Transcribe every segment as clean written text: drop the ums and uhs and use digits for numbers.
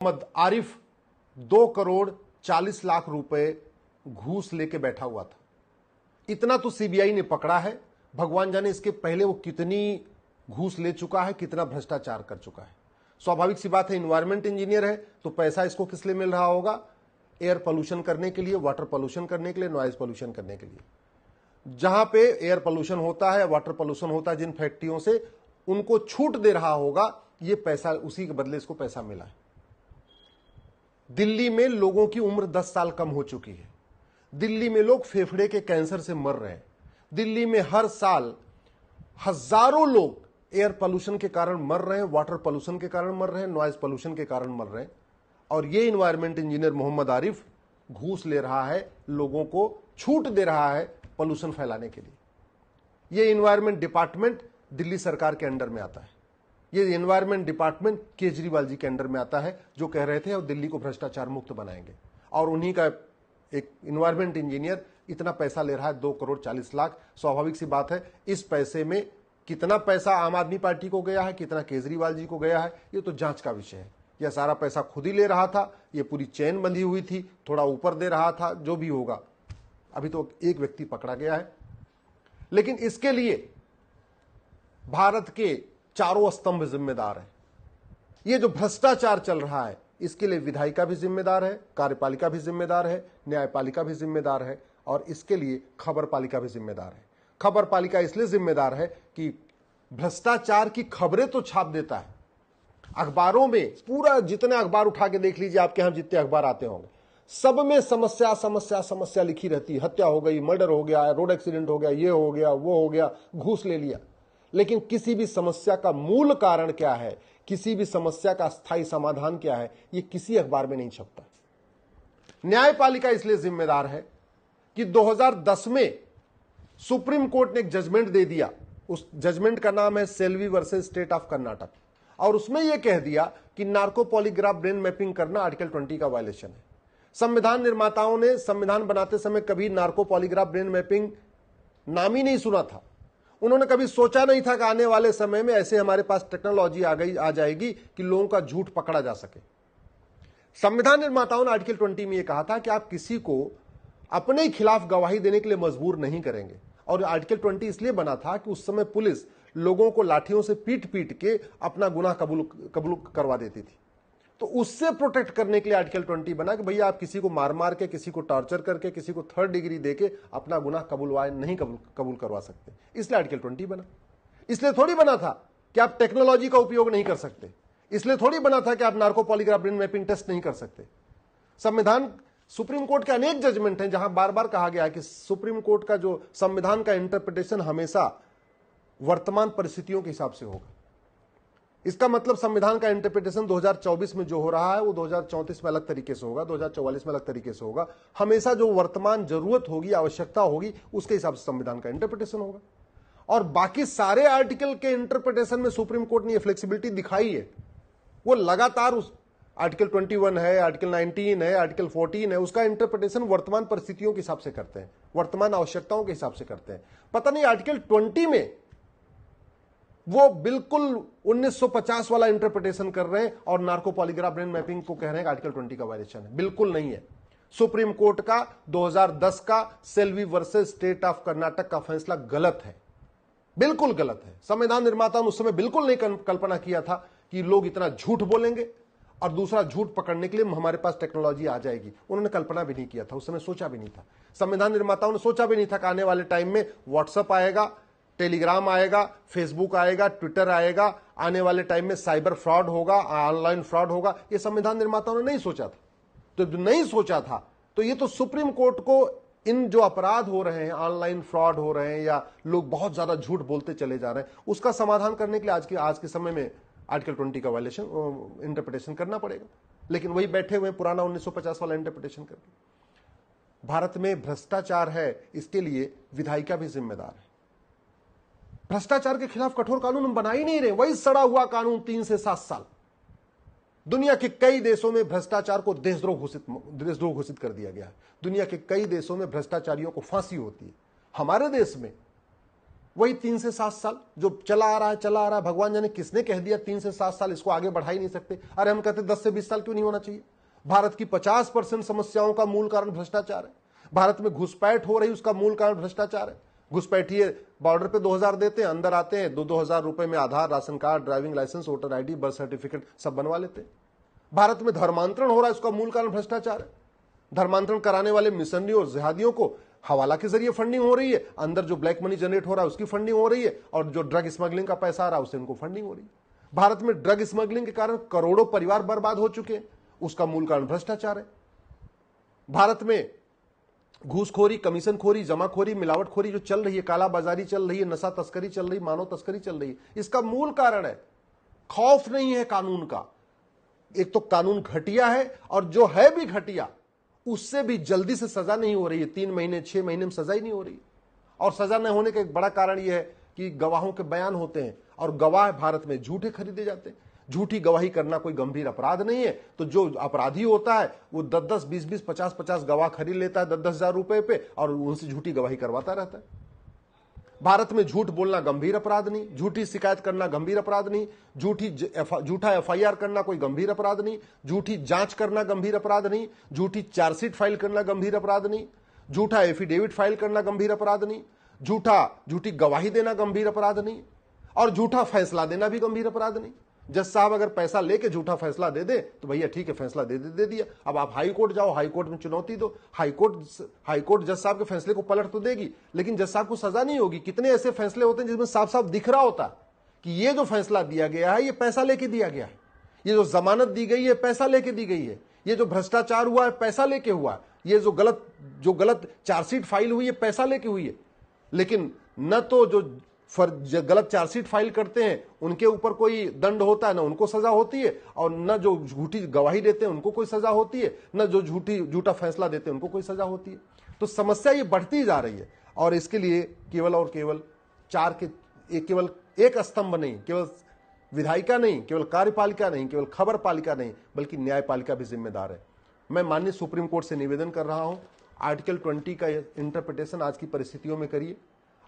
मोहम्मद आरिफ 2 करोड़ 40 लाख रुपए घूस लेके बैठा हुआ था। इतना तो सीबीआई ने पकड़ा है, भगवान जाने इसके पहले वो कितनी घूस ले चुका है, कितना भ्रष्टाचार कर चुका है। स्वाभाविक सी बात है, इन्वायरमेंट इंजीनियर है तो पैसा इसको किस लिए मिल रहा होगा? एयर पोल्यूशन करने के लिए, वाटर पोल्यूशन करने के लिए, नॉइज पोल्यूशन करने के लिए। जहां पे एयर पोल्यूशन होता है, वाटर पोल्यूशन होता है, जिन फैक्ट्रियों से उनको छूट दे रहा होगा, ये पैसा उसी के बदले इसको पैसा मिला है। दिल्ली में लोगों की उम्र 10 साल कम हो चुकी है। दिल्ली में लोग फेफड़े के कैंसर से मर रहे हैं। दिल्ली में हर साल हजारों लोग एयर पोल्यूशन के कारण मर रहे हैं, वाटर पोल्यूशन के कारण मर रहे हैं, नॉइज पोल्यूशन के कारण मर रहे हैं। और ये इन्वायरमेंट इंजीनियर मोहम्मद आरिफ घूस ले रहा है, लोगों को छूट दे रहा है पोल्यूशन फैलाने के लिए। ये इन्वायरमेंट डिपार्टमेंट दिल्ली सरकार के अंडर में आता है। ये एनवायरमेंट डिपार्टमेंट केजरीवाल जी के अंडर में आता है, जो कह रहे थे और दिल्ली को भ्रष्टाचार मुक्त बनाएंगे। और उन्हीं का एक एनवायरमेंट इंजीनियर इतना पैसा ले रहा है, 2 करोड़ 40 लाख। स्वाभाविक सी बात है, इस पैसे में कितना पैसा आम आदमी पार्टी को गया है, कितना केजरीवाल जी को गया है, ये तो जांच का विषय है। यह सारा पैसा खुद ही ले रहा था, ये पूरी चेन बंधी हुई थी, थोड़ा ऊपर दे रहा था, जो भी होगा। अभी तो एक व्यक्ति पकड़ा गया है, लेकिन इसके लिए भारत के चारों स्तंभ जिम्मेदार है। ये जो भ्रष्टाचार चल रहा है, इसके लिए विधायिका भी जिम्मेदार है, कार्यपालिका भी जिम्मेदार है, न्यायपालिका भी जिम्मेदार है, और इसके लिए खबरपालिका भी जिम्मेदार है। खबरपालिका इसलिए जिम्मेदार है कि भ्रष्टाचार की खबरें तो छाप देता है अखबारों में। पूरा जितने अखबार उठा के देख लीजिए, आपके यहां जितने अखबार आते होंगे, सब में समस्या समस्या समस्या लिखी रहती है। हत्या हो गई, मर्डर हो गया, रोड एक्सीडेंट हो गया, ये हो गया, वो हो गया, घूस ले लिया। लेकिन किसी भी समस्या का मूल कारण क्या है, किसी भी समस्या का स्थायी समाधान क्या है, ये किसी अखबार में नहीं छपता। न्यायपालिका इसलिए जिम्मेदार है कि 2010 में सुप्रीम कोर्ट ने एक जजमेंट दे दिया। उस जजमेंट का नाम है Selvi versus state of Karnataka, और उसमें यह कह दिया कि नार्को पॉलीग्राफ ब्रेन मैपिंग करना आर्टिकल 20 का वायलेशन है। संविधान निर्माताओं ने संविधान बनाते समय कभी नार्को पॉलीग्राफ ब्रेन मैपिंग नाम ही नहीं सुना था। उन्होंने कभी सोचा नहीं था कि आने वाले समय में ऐसे हमारे पास टेक्नोलॉजी आ जाएगी कि लोगों का झूठ पकड़ा जा सके। संविधान निर्माताओं ने आर्टिकल 20 में यह कहा था कि आप किसी को अपने खिलाफ गवाही देने के लिए मजबूर नहीं करेंगे। और आर्टिकल 20 इसलिए बना था कि उस समय पुलिस लोगों को लाठियों से पीट पीट के अपना गुनाह कबूल करवा देती थी। तो उससे प्रोटेक्ट करने के लिए आर्टिकल 20 बना कि भैया आप किसी को मार मार के, किसी को टॉर्चर करके, किसी को 3rd डिग्री देके अपना गुनाह कबूल करवा सकते। इसलिए आर्टिकल 20 बना। इसलिए थोड़ी बना था कि आप टेक्नोलॉजी का उपयोग नहीं कर सकते। इसलिए थोड़ी बना था कि आप narco polygraph brain mapping test नहीं कर सकते। संविधान, सुप्रीम कोर्ट के अनेक जजमेंट हैं जहां बार बार कहा गया है कि सुप्रीम कोर्ट का जो संविधान का इंटरप्रिटेशन हमेशा वर्तमान परिस्थितियों के हिसाब से होगा। इसका मतलब संविधान का इंटरप्रिटेशन 2024 में जो हो रहा है वो 2034 में अलग तरीके से होगा, 2044 में अलग तरीके से होगा। हमेशा जो वर्तमान जरूरत होगी, आवश्यकता होगी, उसके हिसाब से संविधान का इंटरप्रिटेशन होगा। और बाकी सारे आर्टिकल के इंटरप्रिटेशन में सुप्रीम कोर्ट ने ये फ्लेक्सिबिलिटी दिखाई है। वो लगातार उस आर्टिकल 21 है, आर्टिकल 19 है, आर्टिकल 14 है, उसका इंटरप्रिटेशन वर्तमान परिस्थितियों के हिसाब से करते हैं, वर्तमान आवश्यकताओं के हिसाब से करते हैं। पता नहीं आर्टिकल 20 में वो बिल्कुल 1950 वाला इंटरप्रिटेशन कर रहे हैं और नार्को पॉलीग्राफ ब्रेन मैपिंग को कह रहे हैं कि आर्टिकल 20 का वायलेशन है। बिल्कुल नहीं है। सुप्रीम कोर्ट का 2010 का Selvi versus state of Karnataka का फैसला गलत है, बिल्कुल गलत है। संविधान निर्माताओं ने उस समय बिल्कुल नहीं कल्पना किया था कि लोग इतना झूठ बोलेंगे और दूसरा झूठ पकड़ने के लिए हमारे पास टेक्नोलॉजी आ जाएगी। उन्होंने कल्पना भी नहीं किया था, उस समय सोचा भी नहीं था। संविधान निर्माताओं ने सोचा भी नहीं था कि आने वाले टाइम में व्हाट्सएप आएगा, टेलीग्राम आएगा, फेसबुक आएगा, ट्विटर आएगा, आने वाले टाइम में साइबर फ्रॉड होगा, ऑनलाइन फ्रॉड होगा। ये संविधान निर्माताओं ने नहीं सोचा था। तो जो नहीं सोचा था, तो ये तो सुप्रीम कोर्ट को इन जो अपराध हो रहे हैं, ऑनलाइन फ्रॉड हो रहे हैं या लोग बहुत ज्यादा झूठ बोलते चले जा रहे हैं, उसका समाधान करने के लिए आज के समय में आर्टिकल 20 का वायलेशन इंटरप्रिटेशन करना पड़ेगा। लेकिन वही बैठे हुए पुराना 1950 वाला इंटरप्रिटेशन करके। भारत में भ्रष्टाचार है, इसके लिए विधायिका भी जिम्मेदार है। भ्रष्टाचार के खिलाफ कठोर कानून हम बना ही नहीं रहे, वही सड़ा हुआ कानून 3 से 7 साल। दुनिया के कई देशों में भ्रष्टाचार को देशद्रोह घोषित कर दिया गया है। दुनिया के कई देशों में भ्रष्टाचारियों को फांसी होती है। हमारे देश में वही 3 से 7 साल जो चला आ रहा है। भगवान जाने किसने कह दिया 3 से 7 साल, इसको आगे बढ़ा ही नहीं सकते। अरे हम कहते 10 से 20 साल क्यों नहीं होना चाहिए। भारत की 50% समस्याओं का मूल कारण भ्रष्टाचार है। भारत में घुसपैठ हो रही, उसका मूल कारण भ्रष्टाचार है। घुसपैठिए बॉर्डर पे 2000 देते हैं, अंदर आते हैं 2-2 हजार रुपए में Aadhaar, ration card, driving licence, voter ID, birth certificate सब बनवा लेते हैं। भारत में धर्मांतरण हो रहा है, उसका मूल कारण भ्रष्टाचार है। धर्मांतरण कराने वाले मिशनरी और जिहादियों को हवाला के जरिए फंडिंग हो रही है, अंदर जो ब्लैक मनी जनरेट हो रहा है उसकी फंडिंग हो रही है, और जो ड्रग स्मगलिंग का पैसा आ रहा है उससे उनको फंडिंग हो रही है। भारत में ड्रग स्मगलिंग के कारण करोड़ों परिवार बर्बाद हो चुके हैं, उसका मूल कारण भ्रष्टाचार है। भारत में घूसखोरी, कमीशनखोरी, जमाखोरी, मिलावटखोरी जो चल रही है, कालाबाजारी चल रही है, नशा तस्करी चल रही है, मानव तस्करी चल रही है, इसका मूल कारण है खौफ नहीं है कानून का। एक तो कानून घटिया है, और जो है भी घटिया उससे भी जल्दी से सजा नहीं हो रही है। 3 महीने 6 महीने में सजा ही नहीं हो रही। और सजा न होने का एक बड़ा कारण यह है कि गवाहों के बयान होते हैं, और गवाह भारत में झूठे खरीदे जाते हैं। झूठी गवाही करना कोई गंभीर अपराध नहीं है, तो जो अपराधी होता है वो 10-10, 20-20, 50-50 गवाह खरीद लेता है 10-10 हजार रुपए पे, और उनसे झूठी गवाही करवाता रहता है। भारत में झूठ बोलना गंभीर अपराध नहीं, झूठी शिकायत करना गंभीर अपराध नहीं, झूठा एफआईआर करना कोई गंभीर अपराध नहीं, झूठी जांच करना गंभीर अपराध नहीं, झूठी चार्जशीट फाइल करना गंभीर अपराध नहीं, झूठा एफिडेविट फाइल करना गंभीर अपराध नहीं, झूठी गवाही देना गंभीर अपराध नहीं, और झूठा फैसला देना भी गंभीर अपराध नहीं। जज साहब अगर पैसा लेके झूठा फैसला दे दे तो भैया ठीक है, फैसला दे दिया। अब आप हाई कोर्ट जाओ, हाई कोर्ट में चुनौती दो, हाई कोर्ट जज साहब के फैसले को पलट तो देगी, लेकिन जज साहब को सजा नहीं होगी। कितने ऐसे फैसले होते हैं जिसमें साफ साफ दिख रहा होता कि ये जो फैसला दिया गया है ये पैसा लेके दिया गया है, ये जो जमानत दी गई है पैसा लेके दी गई है, ये जो भ्रष्टाचार हुआ है पैसा लेके हुआ है, ये जो गलत चार्जशीट फाइल हुई है पैसा लेके हुई है। लेकिन न तो जो गलत चार्जशीट फाइल करते हैं उनके ऊपर कोई दंड होता है, ना उनको सजा होती है, और न जो झूठी गवाही देते हैं उनको कोई सजा होती है, न जो झूठा फैसला देते हैं उनको कोई सजा होती है। तो समस्या ये बढ़ती जा रही है, और इसके लिए केवल और केवल केवल एक स्तंभ नहीं, केवल विधायिका नहीं, केवल कार्यपालिका नहीं, केवल खबर पालिका नहीं, बल्कि न्यायपालिका भी जिम्मेदार है। मैं माननीय सुप्रीम कोर्ट से निवेदन कर रहा हूं, आर्टिकल 20 का इंटरप्रिटेशन आज की परिस्थितियों में करिए।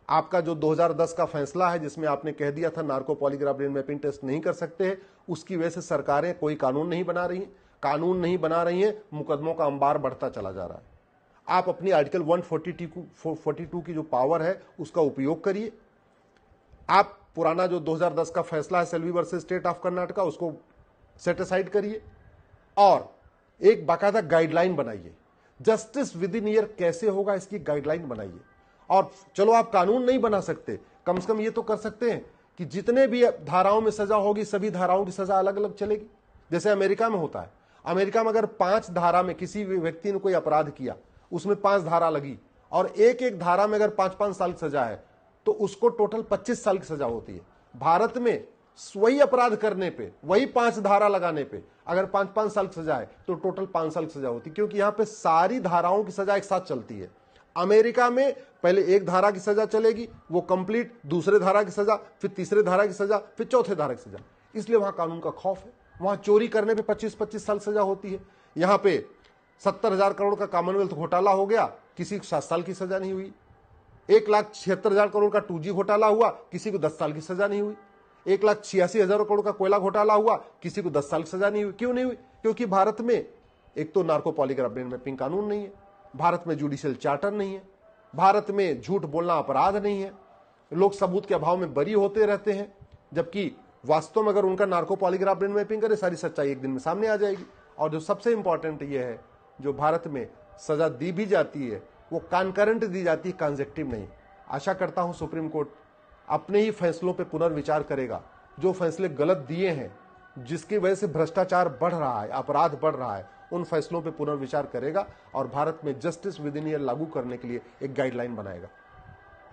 आपका जो 2010 का फैसला है जिसमें आपने कह दिया था narco polygraph brain mapping test नहीं कर सकते हैं, उसकी वजह से सरकारें कोई कानून नहीं बना रही हैं, मुकदमों का अंबार बढ़ता चला जा रहा है। आप अपनी आर्टिकल 142 की जो पावर है उसका उपयोग करिए। आप पुराना जो 2010 का फैसला है Selvi versus state of Karnataka, उसको सेट असाइड करिए, और एक बाकायदा गाइडलाइन बनाइए। जस्टिस विद इन ईयर कैसे होगा इसकी गाइडलाइन बनाइए। और चलो आप कानून नहीं बना सकते, कम से कम ये तो कर सकते हैं कि जितने भी धाराओं में सजा होगी सभी धाराओं की सजा अलग अलग चलेगी, जैसे अमेरिका में होता है। अमेरिका में अगर 5 धारा में किसी व्यक्ति ने कोई अपराध किया, उसमें 5 धारा लगी, और एक एक धारा में अगर 5-5 साल की सजा है तो उसको टोटल 25 साल की सजा होती है। भारत में वही अपराध करने पे, वही 5 धारा लगाने पे अगर 5-5 साल की सजा है तो टोटल 5 साल की सजा होती है, क्योंकि यहां पे सारी धाराओं की सजा एक साथ चलती है। अमेरिका में पहले एक धारा की सजा चलेगी, वो कंप्लीट, दूसरे धारा की सजा, फिर तीसरे धारा की सजा, फिर चौथे धारा की सजा। इसलिए वहां कानून का खौफ है। वहां चोरी करने पे 25-25 साल सजा होती है, यहां पे 70,000 करोड़ का कॉमनवेल्थ घोटाला हो गया, किसी को 7 साल की सजा नहीं हुई। 1,76,000 करोड़ का 2G घोटाला हुआ, किसी को 10 साल की सजा नहीं हुई। 1,86,000 करोड़ का कोयला घोटाला हुआ, किसी को 10 साल की सजा नहीं हुई। क्यों नहीं हुई? क्योंकि भारत में एक तो नार्को पॉलीग्राफ ब्रेन मैपिंग कानून नहीं है, भारत में जुडिशियल चार्टर नहीं है, भारत में झूठ बोलना अपराध नहीं है, लोग सबूत के अभाव में बरी होते रहते हैं, जबकि वास्तव में अगर उनका नार्को पॉलीग्राफ ब्रेन मैपिंग करे सारी सच्चाई एक दिन में सामने आ जाएगी। और जो सबसे इंपॉर्टेंट ये है, जो भारत में सजा दी भी जाती है वो कॉन्करेंट दी जाती है, कॉन्जेक्टिव नहीं। आशा करता हूं सुप्रीम कोर्ट अपने ही फैसलों पर पुनर्विचार करेगा। जो फैसले गलत दिए हैं, जिसकी वजह से भ्रष्टाचार बढ़ रहा है, अपराध बढ़ रहा है, उन फैसलों पर पुनर्विचार करेगा और भारत में जस्टिस विद इन ईयर लागू करने के लिए एक गाइडलाइन बनाएगा।